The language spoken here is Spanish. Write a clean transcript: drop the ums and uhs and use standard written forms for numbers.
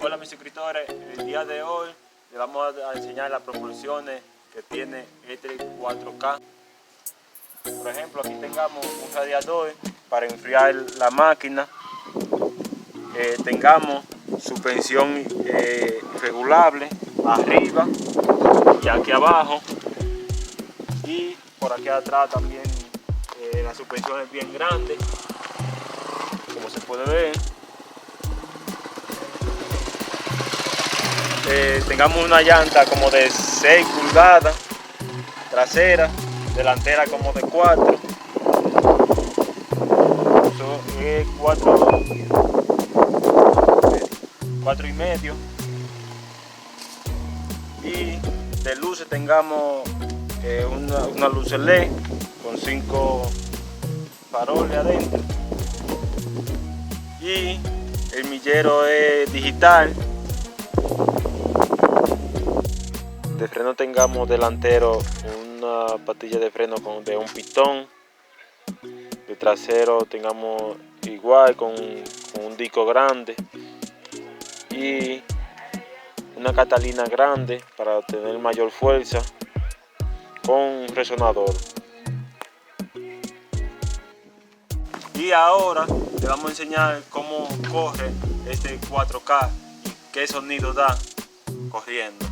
Hola mis suscriptores, el día de hoy les vamos a enseñar las proporciones que tiene este 4K. Por ejemplo, aquí tengamos un radiador para enfriar la máquina, tengamos suspensión regulable arriba y aquí abajo, y por aquí atrás también la suspensión es bien grande, como se puede ver. Tengamos una llanta como de 6 pulgadas trasera, delantera como de 4, eso es 4 y medio, y de luces tengamos una luz LED con 5 faroles adentro, y el millero es digital. De freno tengamos delantero una pastilla de freno de un pistón, de trasero tengamos igual con un disco grande y una catalina grande para tener mayor fuerza con un resonador. Y ahora te vamos a enseñar cómo corre este 4K y qué sonido da corriendo.